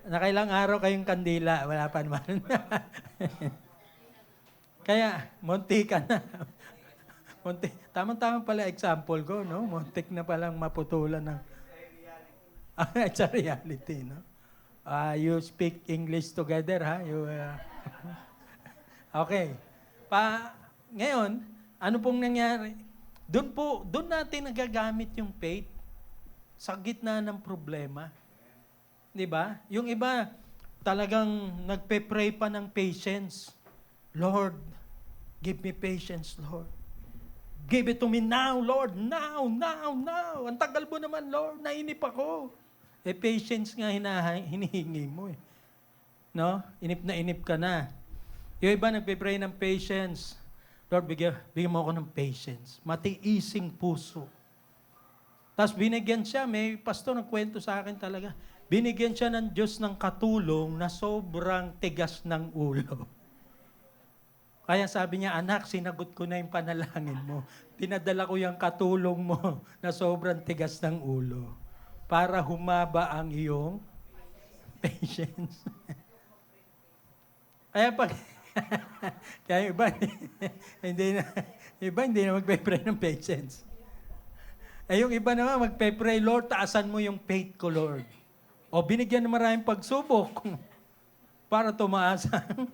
Nakailang araw kayong kandila, wala pa naman. Kaya, munti ka na. Munti. Tama-tama pala example ko, no? Muntik na palang maputulan ng... It's a reality, no? You speak English together, ha? Okay. Ngayon, ano pong nangyari? Doon natin nagagamit yung faith sa gitna ng problema. Di ba? Yung iba, talagang nagpe-pray pa ng patience. Lord, give me patience, Lord. Give it to me now, Lord. Now, now, now. Ang tagal mo naman, Lord. Nainip ako. Patience nga hinihingi mo eh. No? Inip na inip ka na. Yung iba nagpe-pray ng patience. Lord, bigyan mo ako ng patience. Matiising puso. Tapos binigyan siya, may pastor nagkwento sa akin talaga. Binigyan siya ng Diyos ng katulong na sobrang tigas ng ulo. Kaya sabi niya, anak, sinagot ko na yung panalangin mo. Pinadala ko yung katulong mo na sobrang tigas ng ulo para humaba ang iyong patience. Kaya pag... Kaya hindi na magpe-pray ng patience. Yung iba naman magpe-pray, Lord, taasan mo yung faith ko, Lord. O binigyan ng maraming pagsubok para tumaas ang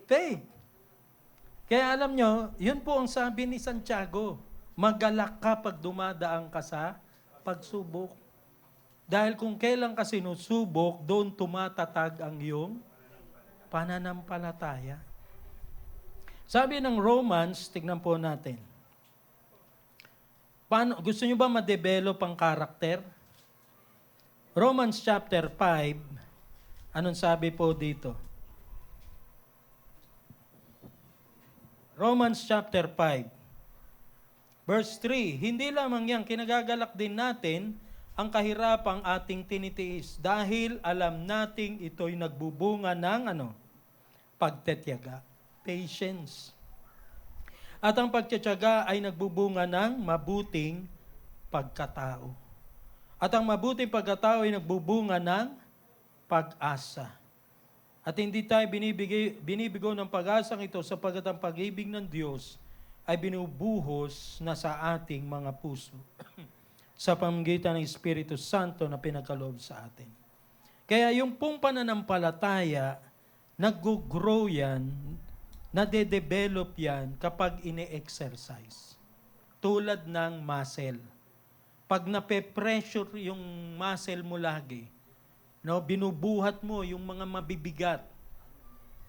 faith. Kaya alam nyo, yun po ang sabi ni Santiago, magalak ka pag dumadaang ka sa pagsubok. Dahil kung kailan ka sinusubok, doon tumatatag ang iyong pananampalataya. Sabi ng Romans, tignan po natin. Gusto nyo ba ma-develop ang karakter? Romans chapter 5, anong sabi po dito? Romans chapter 5, verse 3, hindi lamang yan, kinagagalak din natin ang kahirapang ating tinitiis dahil alam nating ito'y nagbubunga ng pagtetyaga, patience. At ang pagtetyaga ay nagbubunga ng mabuting pagkatao. At ang mabuting pagkatao ay nagbubunga ng pag-asa. At hindi tayo binibigo ng pag-asang ito sapagkat ang pag-ibig ng Diyos ay binubuhos na sa ating mga puso sa pamamagitan ng Espiritu Santo na pinagkaloob sa atin. Kaya yung pong pananampalataya, nag-grow yan, nade-develop yan kapag ine-exercise. Tulad ng muscle. Pag nape-pressure yung muscle mo lagi, binubuhat mo yung mga mabibigat,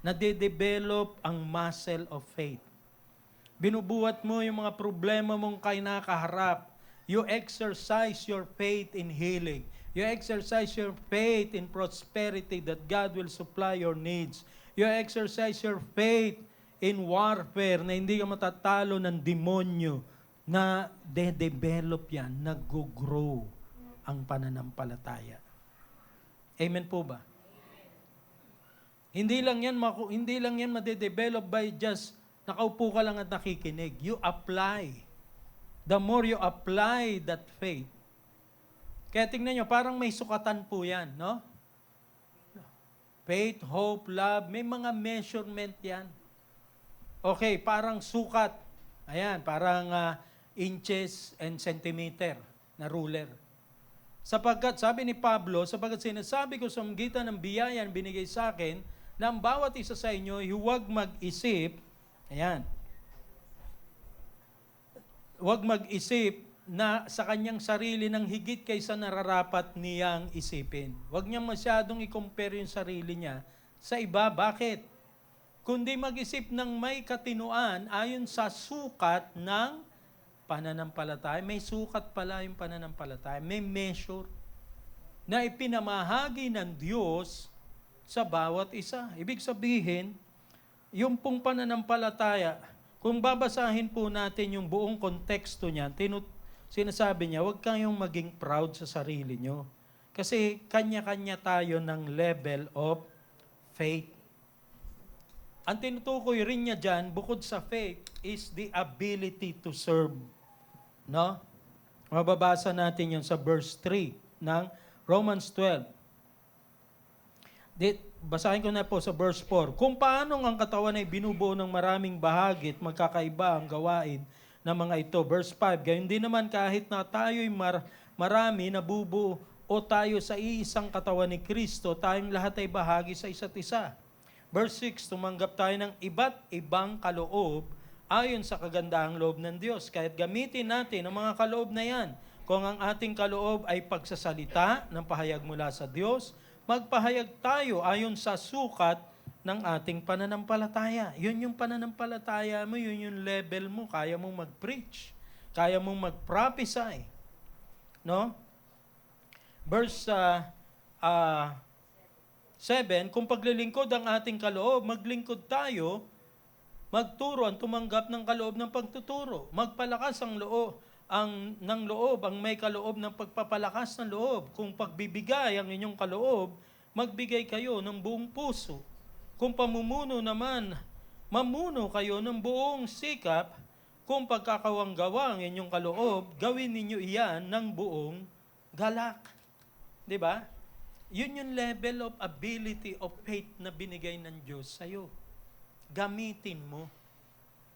nade-develop ang muscle of faith. Binubuhat mo yung mga problema mong kinakaharap. You exercise your faith in healing. You exercise your faith in prosperity that God will supply your needs. You exercise your faith in warfare na hindi ka matatalo ng demonyo na de-develop yan, nag-grow ang pananampalataya. Amen po ba? Hindi lang yan made-develop by just nakaupo ka lang at nakikinig. You apply. The more you apply that faith. Kaya tingnan nyo, parang may sukatan po yan, no? Faith, hope, love, may mga measurement yan. Okay, parang sukat. Ayan, parang inches and centimeter na ruler. Sapagkat, sabi ni Pablo, sapagkat sinasabi ko sa magitan ng biyayan binigay sa akin, na ang bawat isa sa inyo, huwag mag-isip, ayan, huwag mag-isip na sa kanyang sarili ng higit kaysa nararapat niyang isipin. Huwag niyang masyadong i-compare yung sarili niya sa iba. Bakit? Kundi mag-isip ng may katinuan ayon sa sukat ng pananampalataya. May sukat pala yung pananampalataya. May measure na ipinamahagi ng Diyos sa bawat isa. Ibig sabihin, yung pong pananampalataya, kung babasahin po natin yung buong konteksto niya, sinasabi niya, huwag kayong maging proud sa sarili nyo. Kasi kanya-kanya tayo ng level of faith. Ang tinutukoy rin niya dyan, bukod sa faith, is the ability to serve. No? Mababasa natin yun sa verse 3 ng Romans 12. Basahin ko na po sa verse 4. Kung paano ang katawan ay binubuo ng maraming bahagi at magkakaiba ang gawain ng mga ito. Verse 5, gayon din naman kahit na tayo'y marami nabubuo o tayo sa iisang katawan ni Kristo, tayong lahat ay bahagi sa isa't isa. Verse 6, tumanggap tayo ng iba't ibang kaloob ayon sa kagandahang loob ng Diyos. Kahit gamitin natin ang mga kaloob na yan. Kung ang ating kaloob ay pagsasalita ng pahayag mula sa Diyos, magpahayag tayo ayon sa sukat ng ating pananampalataya. Yun yung pananampalataya mo, yun yung level mo. Kaya mong mag-preach. Kaya mong mag-prophesy. No? Verse 7, kung paglilingkod ang ating kaloob, maglingkod tayo, magturo ang tumanggap ng kaloob ng pagtuturo. Magpalakas ang loob, ang may kaloob ng pagpapalakas ng loob. Kung pagbibigay ang inyong kaloob, magbigay kayo ng buong puso. Kung pamumuno naman, mamuno kayo ng buong sikap. Kung pagkakawanggawa ang inyong kaloob, gawin ninyo iyan ng buong galak. 'Di ba? Yun yung level of ability of faith na binigay ng Diyos sa'yo. Gamitin mo.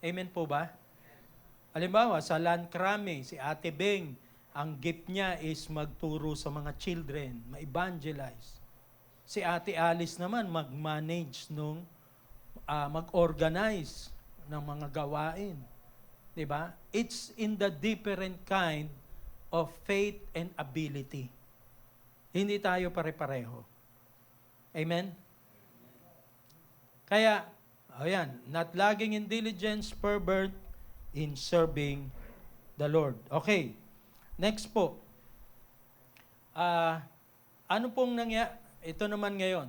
Amen po ba? Halimbawa, sa Lankrame, si Ate Beng, ang gift niya is magturo sa mga children, ma-evangelize. Si Ate Alice naman, mag-manage mag-organize ng mga gawain. Diba? It's in the different kind of faith and ability. Hindi tayo pare-pareho. Amen? Kaya, ayan, not lagging in diligence, fervent in serving the Lord. Okay. Next po. Ano pong ito naman ngayon.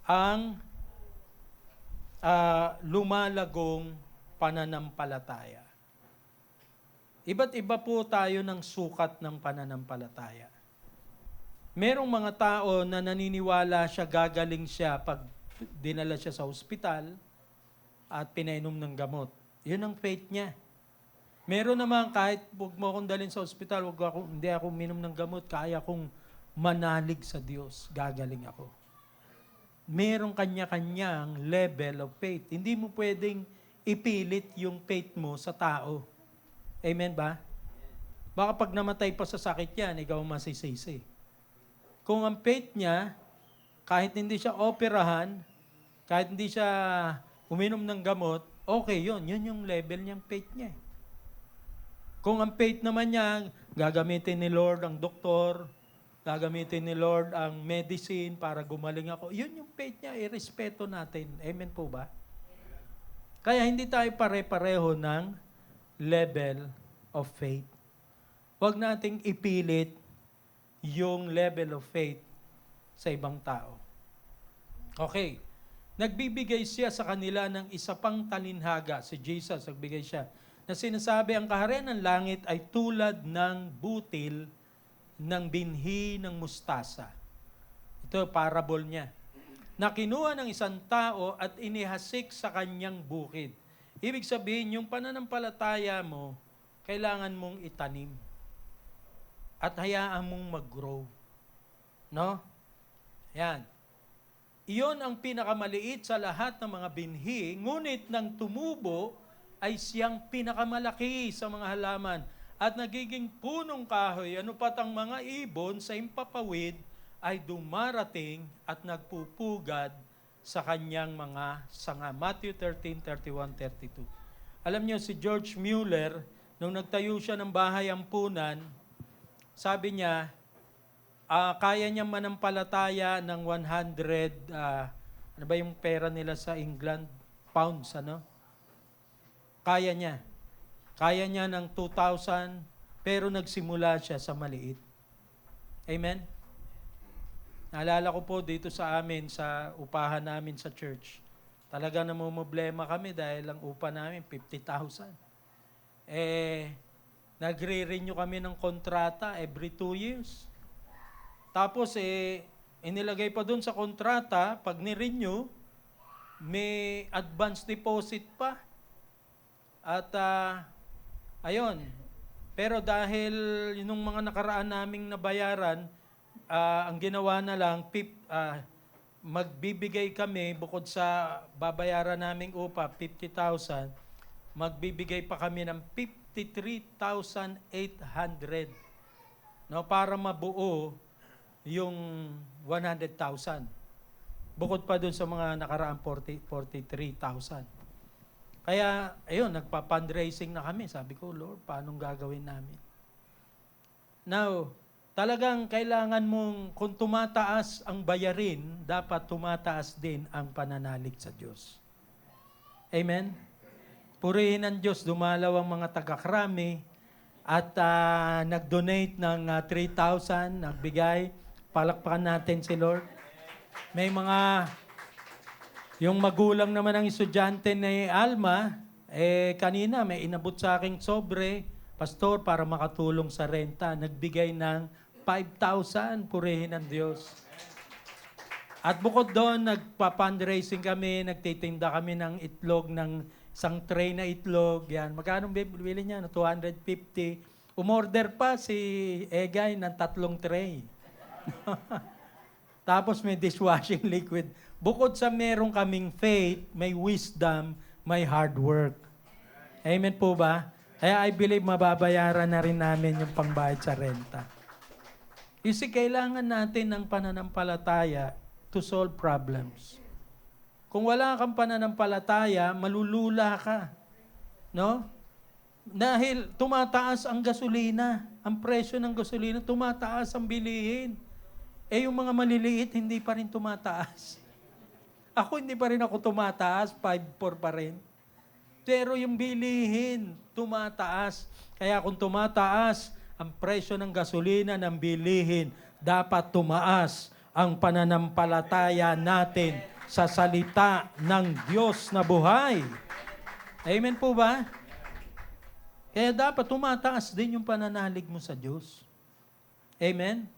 Ang lumalagong pananampalataya. Iba't iba po tayo ng sukat ng pananampalataya. Merong mga tao na naniniwala siya, gagaling siya pag dinala siya sa ospital at pinainom ng gamot. Yun ang faith niya. Meron naman kahit huwag mo akong dalhin sa ospital, hindi ako minom ng gamot, kaya akong manalig sa Diyos, gagaling ako. Merong kanya-kanyang level of faith. Hindi mo pwedeng ipilit yung faith mo sa tao. Amen ba? Baka pag namatay pa sa sakit yan, ikaw masisisi. Kung ang faith niya, kahit hindi siya operahan, kahit hindi siya uminom ng gamot, okay yun. Yun yung level niyang faith niya. Kung ang faith naman niya, gagamitin ni Lord ang doktor, gagamitin ni Lord ang medicine para gumaling ako, yun yung faith niya, irespeto natin. Amen po ba? Kaya hindi tayo pare-pareho ng level of faith. Huwag nating ipilit yung level of faith sa ibang tao. Okay. Nagbibigay siya sa kanila ng isa pang talinhaga. Si Jesus, nagbigay siya. Na sinasabi, ang kaharian ng langit ay tulad ng butil ng binhi ng mustasa. Ito, parable niya. Na kinuha ng isang tao at inihasik sa kanyang bukid. Ibig sabihin, yung pananampalataya mo, kailangan mong itanim. At hayaan mong mag-grow. No? Yan. Iyon ang pinakamaliit sa lahat ng mga binhi, ngunit nang tumubo ay siyang pinakamalaki sa mga halaman at nagiging punong kahoy, ano pat ang mga ibon sa impapawid ay dumarating at nagpupugad sa kanyang mga sanga. Matthew 13:31-32. Alam niyo, si George Mueller, nung nagtayo siya ng bahay ampunan, sabi niya, kaya niyang manampalataya ng 100, ano ba yung pera nila sa England? Pounds, ano? Kaya niya. Kaya niya ng 2,000, pero nagsimula siya sa maliit. Amen? Naalala ko po dito sa amin, sa upahan namin sa church, talaga namumblema kami dahil ang upa namin, 50,000. Nagre-renew kami ng kontrata every 2 years. Tapos, inilagay pa dun sa kontrata, pag ni-renew, may advance deposit pa. At, ayun. Pero dahil yung mga nakaraan naming nabayaran, ang ginawa na lang, magbibigay kami, bukod sa babayaran naming upa, 50,000, magbibigay pa kami ng 53,800, no, para mabuo yung 100,000. Bukod pa dun sa mga nakaraang 43,000. Kaya, ayun, nagpa-fundraising na kami. Sabi ko, Lord, paanong gagawin namin? Now, talagang kailangan mong, kung tumataas ang bayarin, dapat tumataas din ang pananalig sa Diyos. Amen? Purihin ang Diyos, dumalaw ang mga taga-krami at nag-donate ng 3,000, nagbigay. Palakpakan natin si Lord. May mga, yung magulang naman ng estudyante ni Alma, kanina may inabot sa aking sobre, Pastor, para makatulong sa renta. Nagbigay ng 5,000, purihin ng Diyos. At bukod doon, nagpa-fundraising kami, nagtitinda kami ng itlog, ng isang tray na itlog. Yan. Magkano bibili niya? 250. Umorder pa si Egay ng 3 tray. Tapos may dishwashing liquid. Bukod sa meron kaming faith, may wisdom, may hard work. Amen po ba? Kaya I believe mababayaran na rin namin yung pangbayad sa renta. You see, kailangan natin ng pananampalataya to solve problems. Kung wala kang pananampalataya, malulula ka. No? Dahil tumataas ang gasolina, ang presyo ng gasolina, tumataas ang bilihin. Yung mga maliliit, hindi pa rin tumataas. Ako, hindi pa rin ako tumataas, 5.4 pa rin. Pero yung bilihin, tumataas. Kaya kung tumataas ang presyo ng gasolina, ng bilihin, dapat tumaas ang pananampalataya natin sa salita ng Diyos na buhay. Amen po ba? Kaya dapat tumataas din yung pananalig mo sa Diyos. Amen?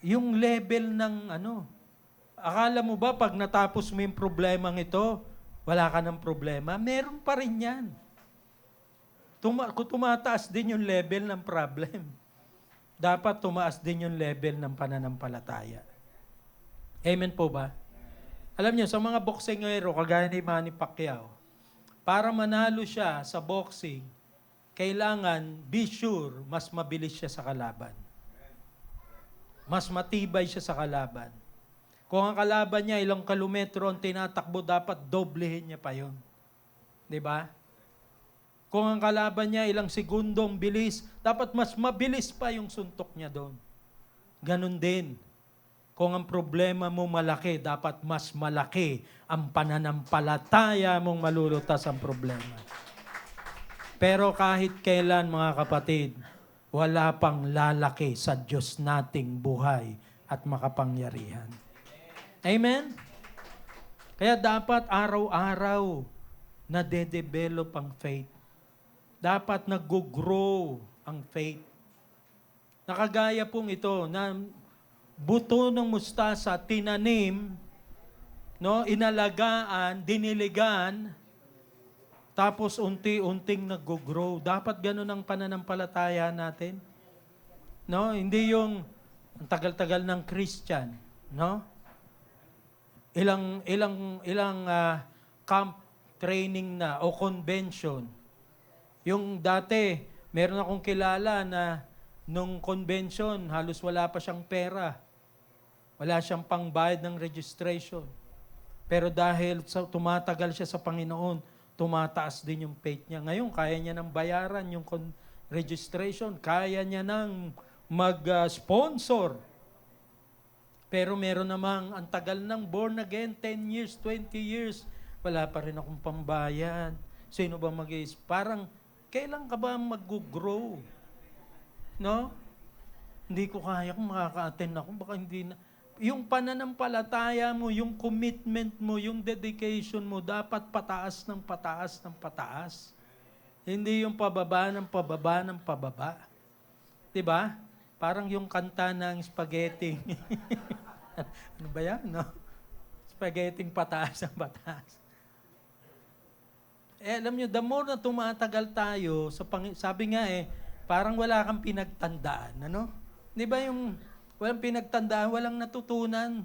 Yung level ng akala mo ba pag natapos mo yung problemang ito, wala ka ng problema? Meron pa rin yan. Tumataas din yung level ng problem. Dapat tumaas din yung level ng pananampalataya. Amen po ba? Alam niyo, sa mga boksingero, kagaya ni Manny Pacquiao, para manalo siya sa boxing, kailangan, be sure, mas mabilis siya sa kalaban. Mas matibay siya sa kalaban. Kung ang kalaban niya ilang kilometro ang tinatakbo, dapat doblehin niya pa yun. Diba? Kung ang kalaban niya ilang segundong bilis, dapat mas mabilis pa yung suntok niya doon. Ganon din. Kung ang problema mo malaki, dapat mas malaki ang pananampalataya mong malulutas ang problema. Pero kahit kailan, mga kapatid, wala pang lalaki sa Diyos nating buhay at makapangyarihan. Amen? Kaya dapat araw-araw na de-develop ang faith. Dapat nag-grow ang faith. Nakagaya pong ito na buto ng mustasa, tinanim, no, inalagaan, diniligan, tapos unti-unting nag-grow. Dapat ganun ang pananampalataya natin. No, hindi yung ang tagal-tagal ng Christian, no? Ilang camp training na o convention. Yung dati, meron akong kilala na nung convention, halos wala pa siyang pera. Wala siyang pangbayad ng registration. Pero dahil tumatagal siya sa Panginoon, tumataas din yung faith niya. Ngayon, kaya niya nang bayaran yung registration. Kaya niya nang mag-sponsor. Pero meron namang ang tagal ng born again, 10 years, 20 years, wala pa rin akong pambayad. Sino ba parang, kailan ka ba mag-grow? No? Hindi ko kaya kung makaka-attend ako. Baka hindi na. Yung pananampalataya mo, yung commitment mo, yung dedication mo, dapat pataas ng pataas ng pataas. Hindi yung pababa ng pababa ng pababa. Diba? Parang yung kanta ng spaghetti. Ano ba yan, no? Spaghetti pataas ng pataas. Alam nyo, the more na tumatagal tayo, sabi nga parang wala kang pinagtandaan. Ano? Di ba yung walang pinagtandaan, walang natutunan.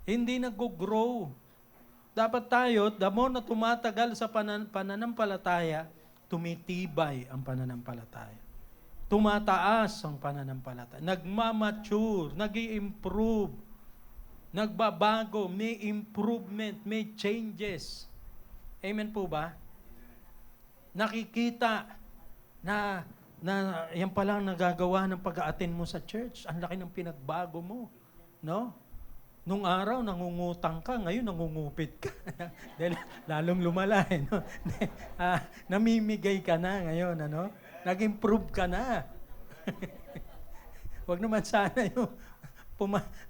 Hindi nag-grow. Dapat tayo, the more na tumatagal sa pananampalataya, tumitibay ang pananampalataya. Tumataas ang pananampalataya. Nagmamature, nag-i-improve, nagbabago, may improvement, may changes. Amen po ba? Nakikita na yan palang nagagawa ng pag-a-attend mo sa church. Ang laki ng pinagbago mo. No? Nung araw, nangungutang ka, ngayon nangungupit ka. Dahil lalong lumala. No? Namimigay ka na ngayon. Ano? Nag-improve ka na. Huwag naman sana yung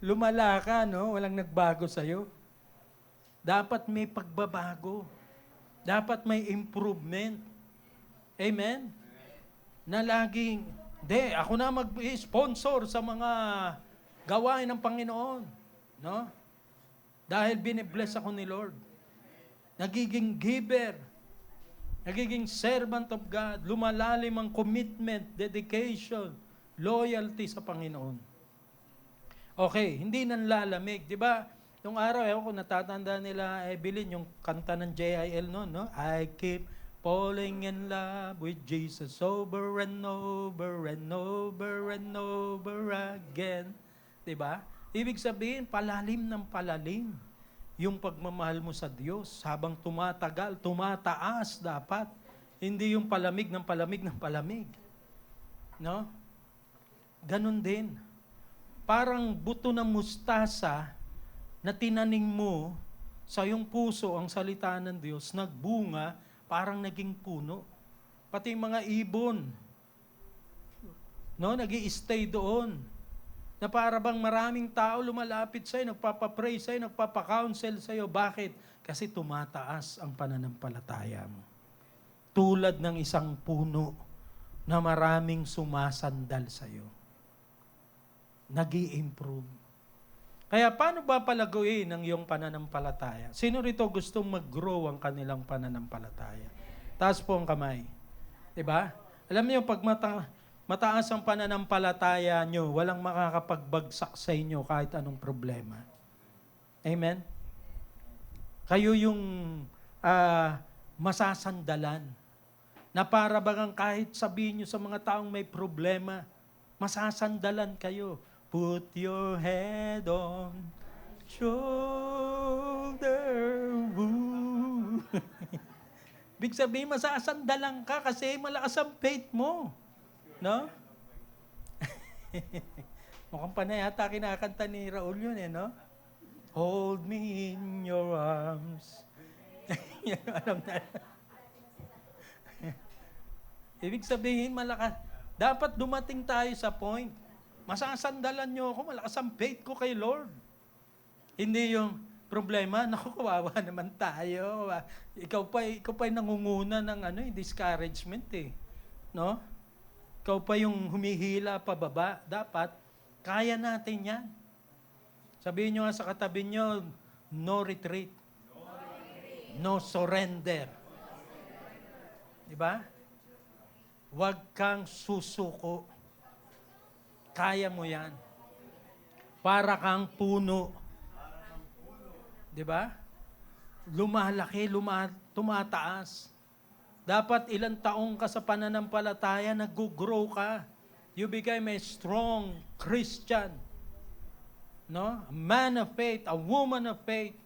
lumala ka, no? Walang nagbago sa'yo. Dapat may pagbabago. Dapat may improvement. Amen? Na laging, ako na mag-sponsor sa mga gawain ng Panginoon. No? Dahil binibless ako ni Lord. Nagiging giver. Nagiging servant of God. Lumalalim ang commitment, dedication, loyalty sa Panginoon. Okay, hindi nanlalamig. Di ba? Nung araw, ako natatanda nila, Evelyn, yung kanta ng JIL noon, no? I keep falling in love with Jesus over and over and over and over again. Di ba? Ibig sabihin, palalim ng palalim yung pagmamahal mo sa Diyos. Habang tumatagal, tumataas dapat. Hindi yung palamig ng palamig ng palamig. No? Ganon din. Parang buto ng mustasa na tinanim mo sa iyong puso ang salita ng Diyos, nagbunga, parang naging puno. Pati mga ibon, no, nag-i-stay doon. Na para bang maraming tao lumalapit sa'yo, nagpapapray sa'yo, nagpapakounsel sa'yo. Bakit? Kasi tumataas ang pananampalataya mo. Tulad ng isang puno na maraming sumasandal sa'yo. Nag-i-improve. Kaya paano ba palaguin ang iyong pananampalataya? Sino rito gustong mag-grow ang kanilang pananampalataya? Taas po ang kamay. Diba? Alam niyo, pag mataas ang pananampalataya nyo, walang makakapagbagsak sa inyo kahit anong problema. Amen? Kayo yung masasandalan. Na para bagang kahit sabihin nyo sa mga taong may problema, masasandalan kayo. Put your head on shoulder. Big sabihin, masasandalan ka kasi malakas ang faith mo. No? Mukhang pa na yata kinakanta ni Raul yun no? Hold me in your arms. Alam na. Ibig sabihin, malakas. Dapat dumating tayo sa point. Masasandalan nyo ako, malakas ang faith ko kay Lord. Hindi yung problema, naku, kawawa naman tayo. Ikaw pa yung nangunguna ng discouragement No? Ikaw pa yung humihila pababa. Dapat, kaya natin yan. Sabihin nyo nga sa katabi nyo, no retreat. No surrender. Diba? Huwag kang susuko. Kaya mo yan. Para kang puno. Diba? Lumalaki, tumataas. Dapat ilang taong ka sa pananampalataya, nag-grow ka. You became a strong Christian. No? A man of faith, a woman of faith.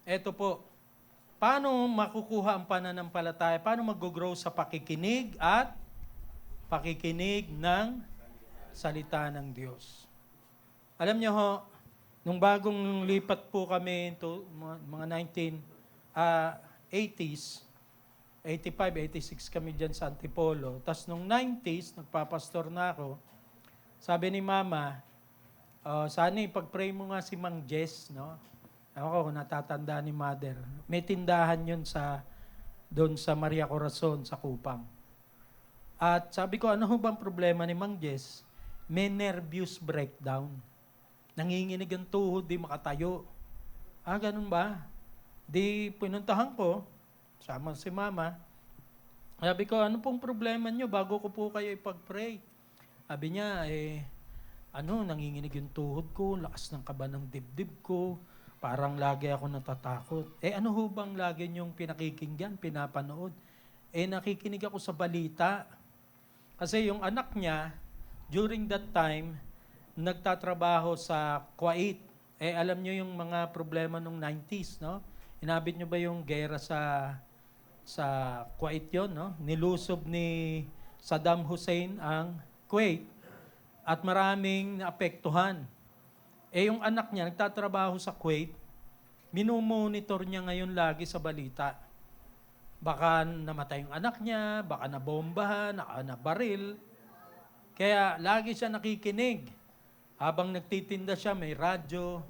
Ito po. Paano makukuha ang pananampalataya? Paano mag-grow sa pakikinig at pakikinig ng salita ng Diyos? Alam niyo ho, nung bagong lipat po kami into mga 1980s, 85, 86 kami dyan sa Antipolo. Tapos nung 90s, nagpapastor na ako. Sabi ni Mama, sana ipag-pray mo nga si Mang Jess, no? Ako, natatanda ni Mother. May tindahan yun doon sa Maria Corazon, sa Kupang. At sabi ko, ano bang problema ni Mang Jess? May nervous breakdown. Nanginginig ang tuhod, di makatayo. Ganun ba? Di pinuntahan ko, sama si Mama. Sabi ko, ano pong problema nyo bago ko po kayo ipag-pray? Sabi niya, nanginginig yung tuhod ko, lakas ng kaba ng dibdib ko, parang lagi ako natatakot. Ano ho bang lagi niyong pinakikinggan, pinapanood? Nakikinig ako sa balita. Kasi yung anak niya, during that time, nagtatrabaho sa Kuwait. Alam niyo yung mga problema nung 90s, no? Inabot niyo ba yung gera sa Kuwait yon, no? Nilusob ni Saddam Hussein ang Kuwait at maraming naapektuhan. Yung anak niya, nagtatrabaho sa Kuwait, minumonitor niya ngayon lagi sa balita. Baka namatay yung anak niya, baka nabombahan, nabaril. Kaya lagi siya nakikinig. Habang nagtitinda siya, may radyo.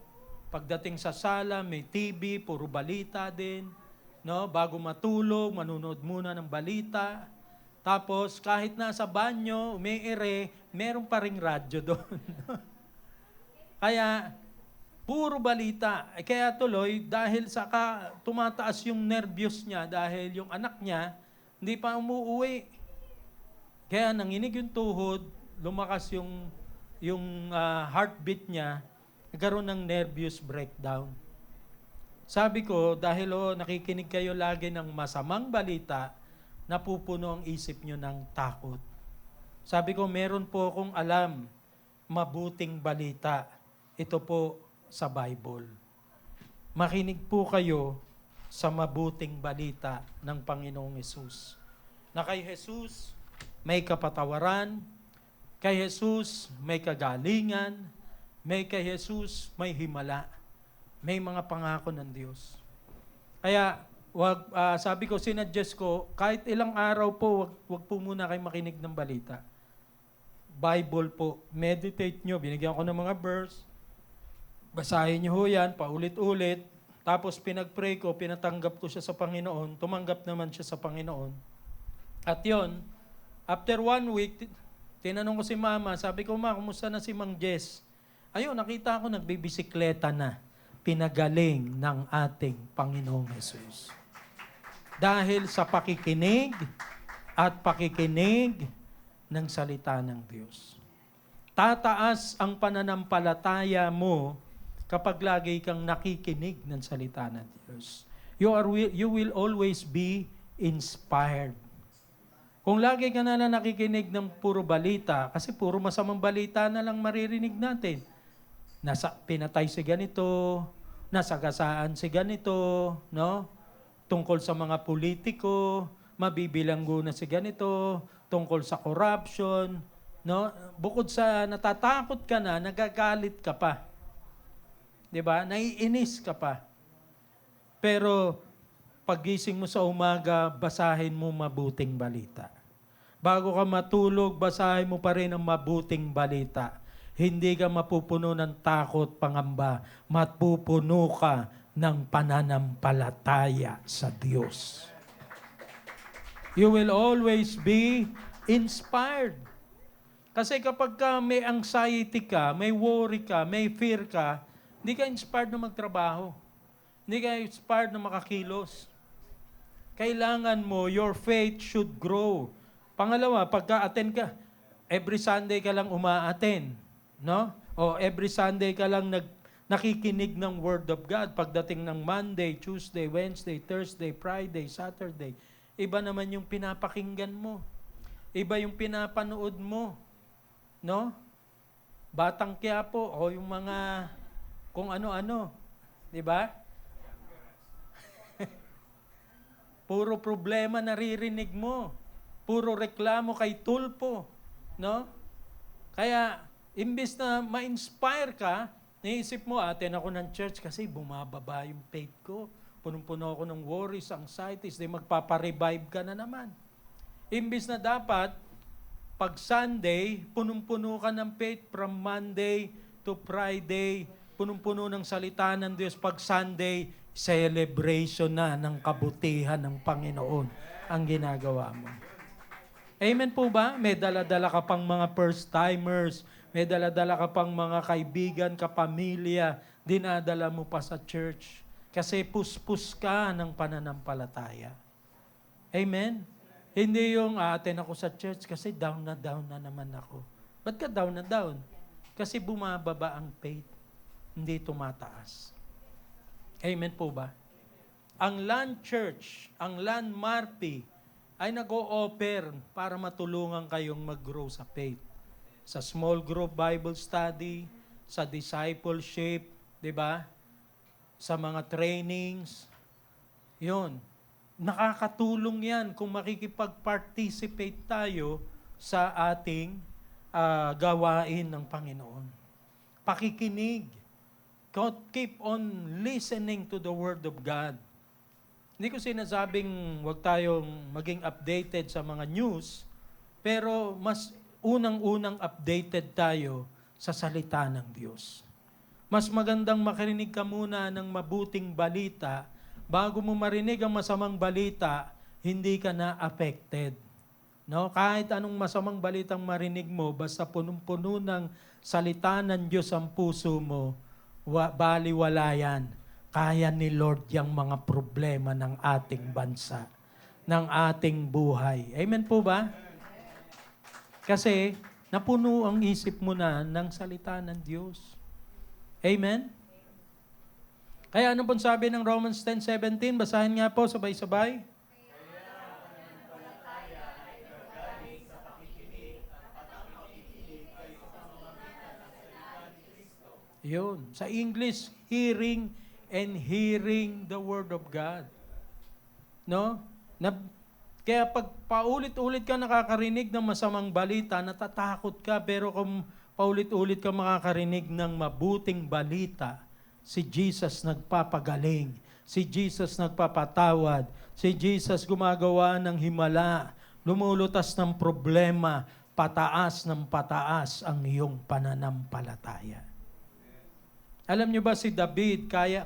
Pagdating sa sala, may TV, puro balita din. No? Bago matulog, manunood muna ng balita. Tapos, kahit nasa banyo, meron pa ring radyo doon. Kaya, puro balita. Kaya tuloy, dahil tumataas yung nervyos niya, dahil yung anak niya, hindi pa umuuwi. Kaya nanginig yung tuhod, lumakas yung heartbeat niya, nagkaroon ng nervous breakdown. Sabi ko, dahil nakikinig kayo lagi ng masamang balita, napupuno ang isip nyo ng takot. Sabi ko, meron po akong alam, mabuting balita. Ito po sa Bible. Makinig po kayo sa mabuting balita ng Panginoong Hesus. Na kay Hesus may kapatawaran, kay Hesus may kagalingan, kay Hesus may himala. May mga pangako ng Diyos. Kaya, sabi ko, sinuggest ko, kahit ilang araw po, wag po muna kayo makinig ng balita. Bible po, meditate nyo, binigyan ko ng mga verse, basahin nyo ho yan, paulit-ulit, tapos pinag-pray ko, pinatanggap ko siya sa Panginoon, tumanggap naman siya sa Panginoon. At yon, after 1 week, tinanong ko si Mama, sabi ko, Ma, kumusta na si Mang Jess? Ayun, nakita ko nagbibisikleta na, pinagaling ng ating Panginoong Hesus. Dahil sa pakikinig at pakikinig ng salita ng Diyos. Tataas ang pananampalataya mo kapag lagi kang nakikinig ng salita ng Diyos. You will always be inspired. Kung lagi ka na nakikinig ng puro balita, kasi puro masamang balita na lang maririnig natin. Pinatay si ganito, nasagasaan si ganito, no? Tungkol sa mga politiko, mabibilanggo na si ganito, tungkol sa corruption, no? Bukod sa natatakot ka na, nagagalit ka pa. 'Di ba? Naiinis ka pa. Pero paggising mo sa umaga, basahin mo mabuting balita. Bago ka matulog, basahin mo pa rin ang mabuting balita. Hindi ka mapupuno ng takot, pangamba. Mapupuno ka ng pananampalataya sa Diyos. You will always be inspired. Kasi kapag may anxiety ka, may worry ka, may fear ka, hindi ka inspired na magtrabaho. Hindi ka inspired na makakilos. Kailangan mo, your faith should grow. Pangalawa, pagka-attend ka, every Sunday ka lang uma-attend. No? O every Sunday ka lang nakikinig ng Word of God. Pagdating ng Monday, Tuesday, Wednesday, Thursday, Friday, Saturday, iba naman yung pinapakinggan mo. Iba yung pinapanood mo. No? Batang Quiapo o yung mga kung ano-ano. Di ba? Puro problema naririnig mo. Puro reklamo kay Tulpo. No? Kaya, imbes na ma-inspire ka, naisip mo, attend ako ng church kasi bumababa yung faith ko. Punong-puno ako ng worries, anxieties, di magpaparevive ka na naman. Imbes na dapat, pag Sunday, punong-puno ka ng faith from Monday to Friday, punong-puno ng salita ng Diyos. Pag Sunday, celebration na ng kabutihan ng Panginoon ang ginagawa mo. Amen po ba? May dala-dala ka pang mga first-timers, may dala-dala ka pang mga kaibigan, kapamilya, dinadala mo pa sa church. Kasi puspus ka ng pananampalataya. Amen? Hindi yung attend ako sa church kasi down na naman ako. Ba't ka down na down? Kasi bumababa ang faith, hindi tumataas. Amen po ba? Ang Land Church, ang Land Marpi, ay nag-o-offer para matulungan kayong mag-grow sa faith. Sa small group Bible study, sa discipleship, di ba? Sa mga trainings. Yun. Nakakatulong yan kung makikipag-participate tayo sa ating gawain ng Panginoon. Pakikinig. Keep on listening to the Word of God. Hindi ko sinasabing huwag tayong maging updated sa mga news, pero mas unang-unang updated tayo sa salita ng Diyos. Mas magandang makarinig ka muna ng mabuting balita bago mo marinig ang masamang balita, hindi ka na affected. No? Kahit anong masamang balitang marinig mo, basta punong-puno ng salita ng Diyos ang puso mo, baliwala yan. Kaya ni Lord yung mga problema ng ating bansa, ng ating buhay. Amen po ba? Kasi napuno ang isip mo na ng salita ng Diyos. Amen? Kaya ano pong sabi ng Romans 10:17? Basahin nga po, sabay-sabay. Yun. Sa English, hearing and hearing the Word of God. No? Kaya pag paulit-ulit ka nakakarinig ng masamang balita, natatakot ka, pero kung paulit-ulit ka makakarinig ng mabuting balita, si Jesus nagpapagaling, si Jesus nagpapatawad, si Jesus gumagawa ng himala, lumulutas ng problema, pataas ng pataas ang iyong pananampalataya. Alam niyo ba si David, kaya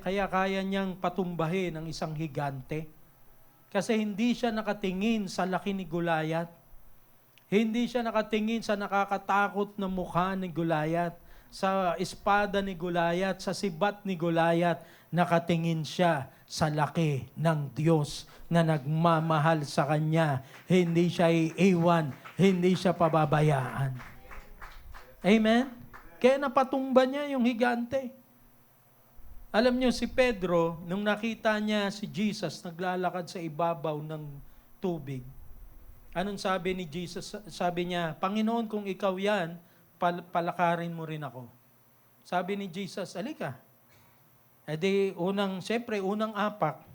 niyang patumbahin ang isang higante? Kasi hindi siya nakatingin sa laki ni Goliath. Hindi siya nakatingin sa nakakatakot na mukha ni Goliath, sa espada ni Goliath, sa sibat ni Goliath. Nakatingin siya sa laki ng Diyos na nagmamahal sa kanya. Hindi siya iiwan, hindi siya pababayaan. Amen? Kaya napatumba niya yung higante. Alam niyo, si Pedro, nung nakita niya si Jesus naglalakad sa ibabaw ng tubig, anong sabi ni Jesus? Sabi niya, Panginoon, kung ikaw yan, palakarin mo rin ako. Sabi ni Jesus, alika. E di, unang apak,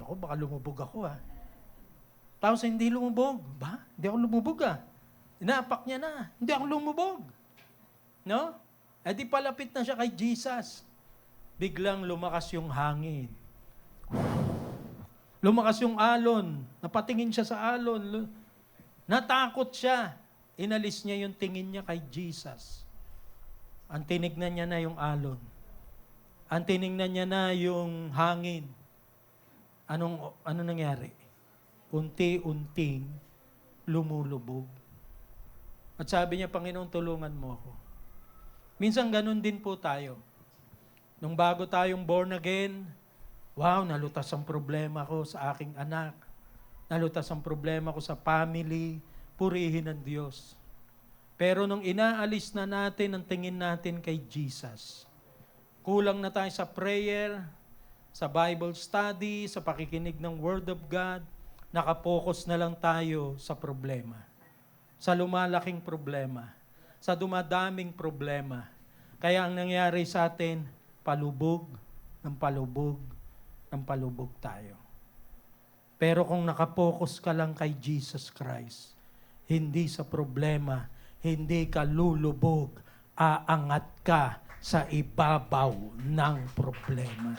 naku, baka lumubog ako Tapos hindi lumubog. Ba? Hindi ako lumubog Inaapak niya na. Hindi ako lumubog. No? E di palapit na siya kay Jesus. Biglang lumakas yung hangin. Lumakas yung alon. Napatingin siya sa alon. Natakot siya. Inalis niya yung tingin niya kay Jesus. Ang tinignan niya na yung alon. Ang tinignan niya na yung hangin. Ano nangyari? Unti-unting lumulubog. At sabi niya, Panginoon, tulungan mo ako. Minsan ganun din po tayo. Nung bago tayong born again, wow, nalutas ang problema ko sa aking anak. Nalutas ang problema ko sa family. Purihin ang Diyos. Pero nung inaalis na natin ang tingin natin kay Jesus, kulang na tayo sa prayer, sa Bible study, sa pakikinig ng Word of God, nakapokus na lang tayo sa problema. Sa lumalaking problema. Sa dumadaming problema. Kaya ang nangyari sa atin, palubog tayo. Pero kung nakapokus ka lang kay Jesus Christ, hindi sa problema, hindi ka lulubog, aangat ka sa ibabaw ng problema.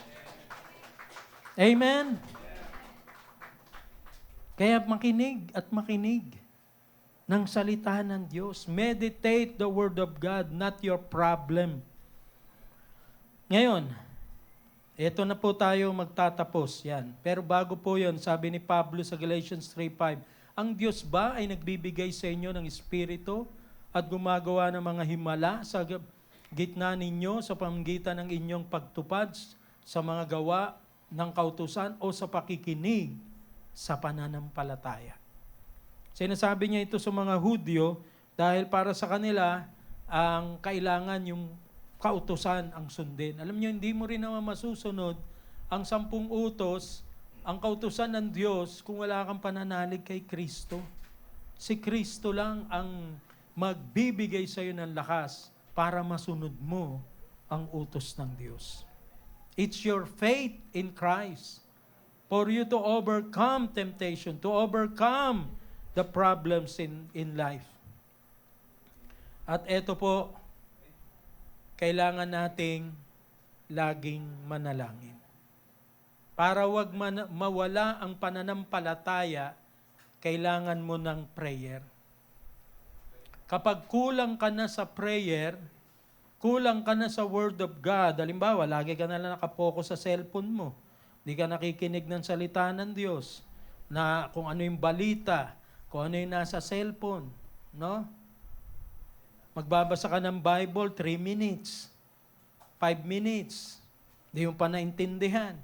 Amen? Kaya makinig at makinig ng salita ng Diyos. Meditate the Word of God, not your problem. Ngayon, ito na po tayo magtatapos. Yan. Pero bago po yun, sabi ni Pablo sa Galatians 3:5, ang Diyos ba ay nagbibigay sa inyo ng Espiritu at gumagawa ng mga himala sa gitna ninyo sa pamamagitan ng inyong pagtupad sa mga gawa ng kautusan o sa pakikinig sa pananampalataya? Sinasabi niya ito sa mga Hudyo dahil para sa kanila, ang kailangan yung kautusan ang sundin. Alam niyo, hindi mo rin naman masusunod ang 10 utos, ang kautusan ng Diyos kung wala kang pananalig kay Kristo. Si Kristo lang ang magbibigay sa iyo ng lakas para masunod mo ang utos ng Diyos. It's your faith in Christ for you to overcome temptation, to overcome the problems in life. At eto po, kailangan nating laging manalangin. Para wag mawala ang pananampalataya, kailangan mo ng prayer. Kapag kulang ka na sa prayer, kulang ka na sa Word of God, halimbawa, lagi ka na lang nakapokus sa cellphone mo, hindi ka nakikinig ng salita ng Diyos, na kung ano yung balita, kung ano yung nasa cellphone, no? Magbabasa ka ng Bible, 3 minutes, 5 minutes, hindi mo pa naintindihan.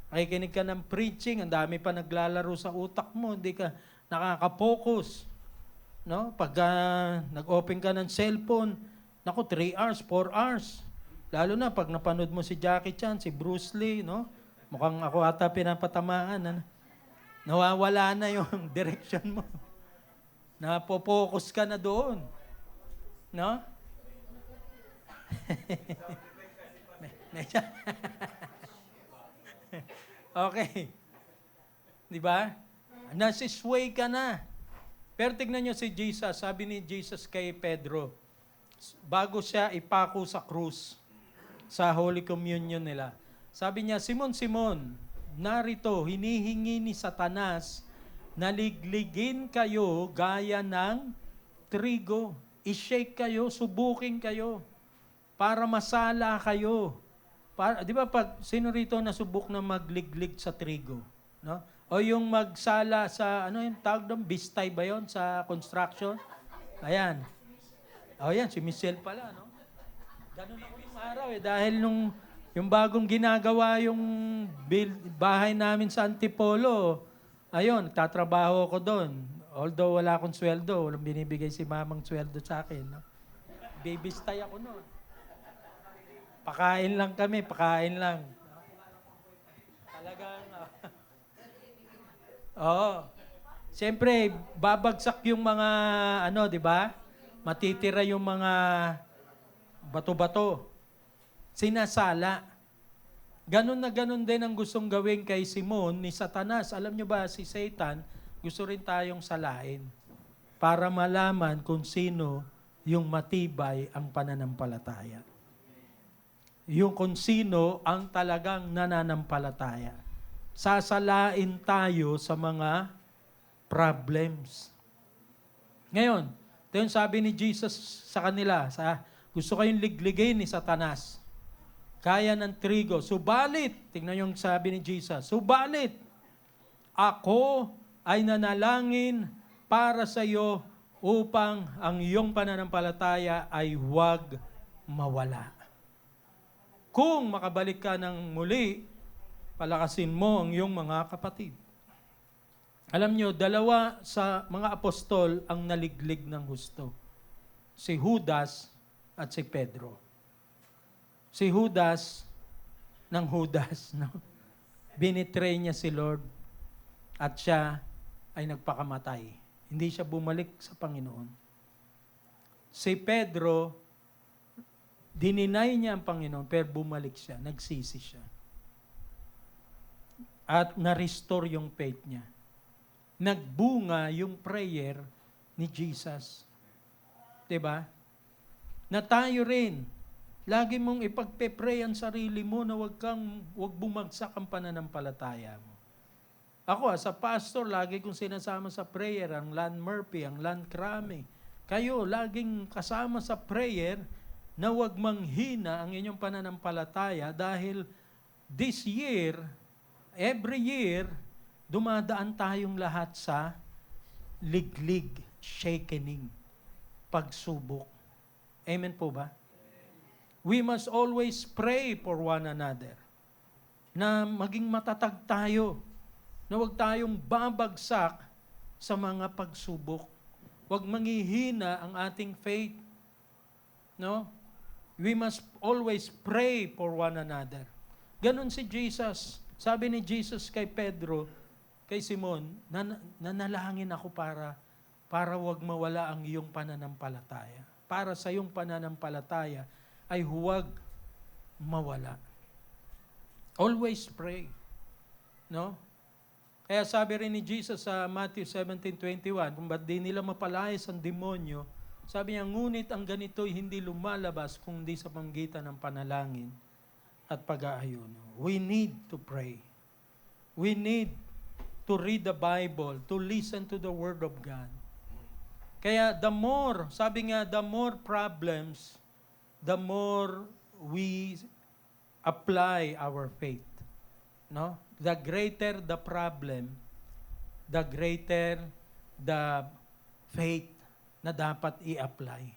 Nakikinig ka ng preaching, ang dami pa naglalaro sa utak mo, hindi ka nakaka-focus. No? Pag nag-open ka ng cellphone, 3 hours, 4 hours. Lalo na pag napanood mo si Jackie Chan, si Bruce Lee, no? Mukhang ako ata pinapatamaan. Ano? Nawawala na yung direction mo. Napopokus ka na doon. No? Okay. Di ba? Nasisway ka na. Pero tignan nyo si Jesus. Sabi ni Jesus kay Pedro, bago siya ipako sa krus, sa Holy Communion nila, sabi niya, Simon, Simon, narito, hinihingi ni Satanas na ligligin kayo gaya ng trigo. I-shake kayo, subukin kayo, para masala kayo. Di ba pag sino rito nasubok na magliglig sa trigo? No? O yung magsala sa, ano yung tawag doon? Bistay ba yun sa construction? Ayan. O yan, si Michelle pala, no? Ganun ako yung araw dahil yung bagong ginagawa yung bahay namin sa Antipolo, ayun, tatrabaho ako doon. Although wala akong sweldo, walang binibigay si mamang sweldo sa akin. No? Bibistay ako noon. Pakain lang kami, pakain lang. Talagang, siyempre, babagsak yung mga, di ba? Matitira yung mga bato-bato. Sinasala. Ganon na ganon din ang gustong gawin kay Simon ni Satanas. Alam nyo ba, si Satan, gusto rin tayong salain para malaman kung sino yung matibay ang pananampalataya. Yung kung sino ang talagang nananampalataya. Sasalain tayo sa mga problems. Ngayon, ito yung sabi ni Jesus sa kanila, gusto kayong ligligin ni Satanas. Kaya ng trigo. Subalit, tingnan yung sabi ni Jesus, subalit, ako ay nanalangin para sa iyo upang ang iyong pananampalataya ay huwag mawala. Kung makabalik ka ng muli, palakasin mo ang iyong mga kapatid. Alam nyo, 2 sa mga apostol ang naliglig ng husto. Si Judas at si Pedro. Si Judas ng Judas, no? Binitray niya si Lord at siya ay nagpakamatay. Hindi siya bumalik sa Panginoon. Si Pedro, dininay niya ang Panginoon, pero bumalik siya, nagsisi siya. At na-restore yung faith niya. Nagbunga yung prayer ni Jesus. Diba? Na tayo rin, lagi mong ipagpe-pray ang sarili mo na wag bumagsak ang pananampalataya mo. Ako, as a pastor, lagi kong sinasama sa prayer ang Lan Murphy, ang Lan Crame. Kayo, laging kasama sa prayer na wag manghina ang inyong pananampalataya dahil this year, every year, dumadaan tayong lahat sa liglig, shakening, pagsubok. Amen po ba? We must always pray for one another na maging matatag tayo, na huwag tayong babagsak sa mga pagsubok. Huwag manghihina ang ating faith. No? We must always pray for one another. Ganon si Jesus. Sabi ni Jesus kay Pedro, kay Simon, nanalangin ako para wag mawala ang iyong pananampalataya. Para sa iyong pananampalataya ay huwag mawala. Always pray. No? Kaya sabi rin ni Jesus sa Matthew 17:21, kung ba't di nila mapalayas ang demonyo, sabi niya, ngunit ang ganito'y hindi lumalabas kung di sa pamamagitan ng panalangin at pag-aayuno. We need to pray. We need to read the Bible, to listen to the Word of God. Kaya the more, sabi nga, the more problems, the more we apply our faith. No? The greater the problem, the greater the faith na dapat i-apply.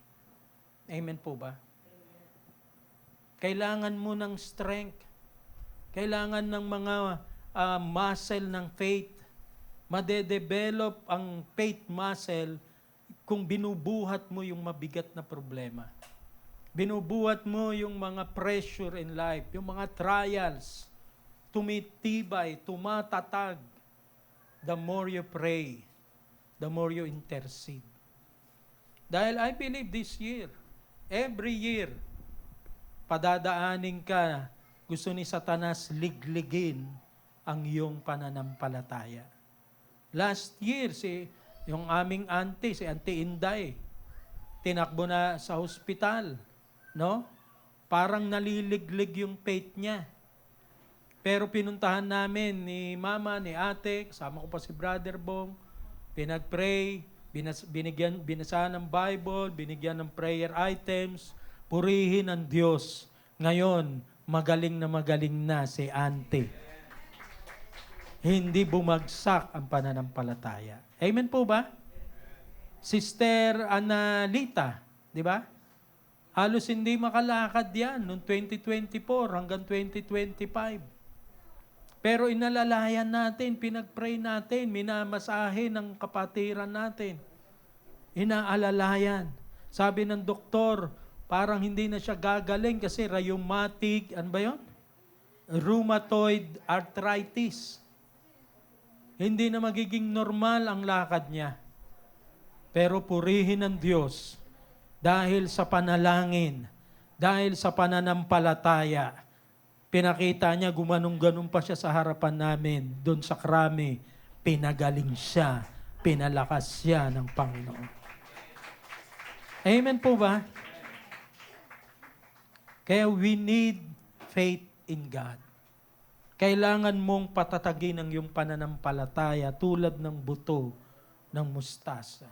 Amen po ba? Kailangan mo ng strength. Kailangan ng mga muscle ng faith. Madedevelop ang faith muscle kung binubuhat mo yung mabigat na problema. Binubuhat mo yung mga pressure in life, yung mga trials, tumitibay, tumatatag. The more you pray, the more you intercede. Dahil I believe this year, every year, padadaanin ka, gusto ni Satanas ligligin ang iyong pananampalataya. Last year, yung aming auntie, si Auntie Inday, tinakbo na sa hospital, no? Parang naliliglig yung faith niya. Pero pinuntahan namin ni Mama, ni Ate, kasama ko pa si Brother Bong, pinag-pray, binasahan ng Bible, binigyan ng prayer items, purihin ang Diyos. Ngayon, magaling na si Auntie. Hindi bumagsak ang pananampalataya. Amen po ba? Sister Analita, di ba? Halos hindi makalakad yan noong 2024 hanggang 2025. Pero inalalayan natin, pinag-pray natin, minamasahe ng kapatiran natin. Inaalalayan. Sabi ng doktor, parang hindi na siya gagaling kasi rheumatic, ano ba yun? Rheumatoid arthritis. Hindi na magiging normal ang lakad niya. Pero purihin ng Diyos dahil sa panalangin, dahil sa pananampalataya, pinakita niya, gumanong-ganong pa siya sa harapan namin. Doon sa krami, pinagaling siya, pinalakas siya ng Panginoon. Amen po ba? Kaya we need faith in God. Kailangan mong patatagin ang iyong pananampalataya tulad ng buto ng mustasa.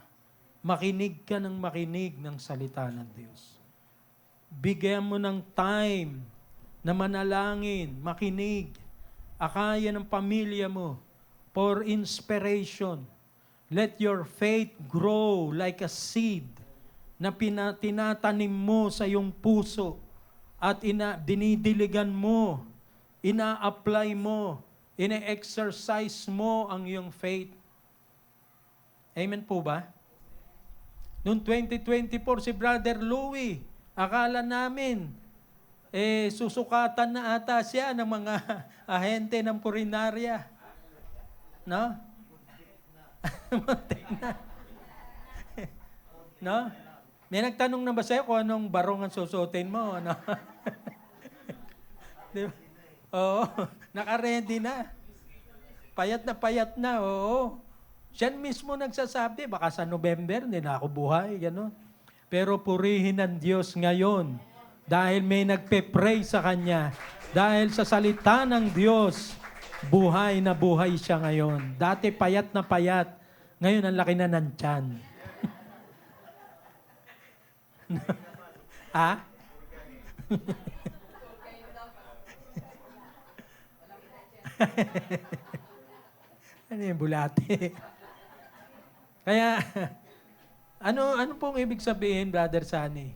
Makinig ka ng makinig ng salita ng Diyos. Bigyan mo ng time na manalangin, makinig, akaya ng pamilya mo for inspiration. Let your faith grow like a seed na tinatanim mo sa iyong puso at dinidiligan mo, ina-apply mo, ina-exercise mo ang iyong faith. Amen po ba? Noong 2024, si Brother Louie, akala namin, susukatan na ata siya ng mga ahente ng purinarya. No? Muntik na. No? May nagtanong na ba sa'yo kung anong barong ang susutin mo? Ano? Diba? Oo, naka-ready na. Payat na, oo. Siya mismo nagsasabi, baka sa November, hindi na ako buhay, gano'n. Pero purihin ng Diyos ngayon dahil may nagpe-pray sa Kanya. Dahil sa salita ng Diyos, buhay na buhay siya ngayon. Dati payat na payat, ngayon ang laki na ng tiyan. Ha? Ano yung bulate? Kaya, ano pong ibig sabihin, Brother Sunny?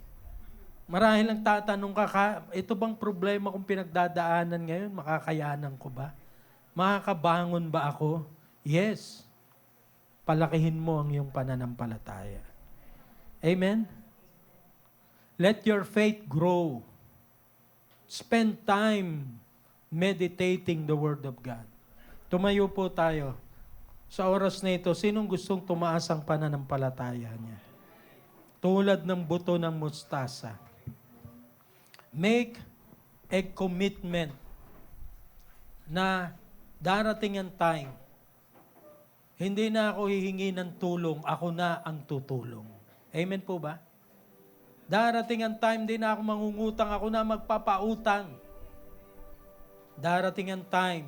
Marahil lang tatanong ka, ito bang problema kong pinagdadaanan ngayon, makakayanan ko ba? Makakabangon ba ako? Yes. Palakihin mo ang iyong pananampalataya. Amen? Let your faith grow. Spend time meditating the Word of God. Tumayo po tayo. Sa oras na ito, sinong gustong tumaas ang pananampalataya niya? Tulad ng buto ng mustasa. Make a commitment na darating ang time, hindi na ako hihingi ng tulong, ako na ang tutulong. Amen po ba? Darating ang time, hindi na ako mangungutang, ako na magpapautang. Darating ang time,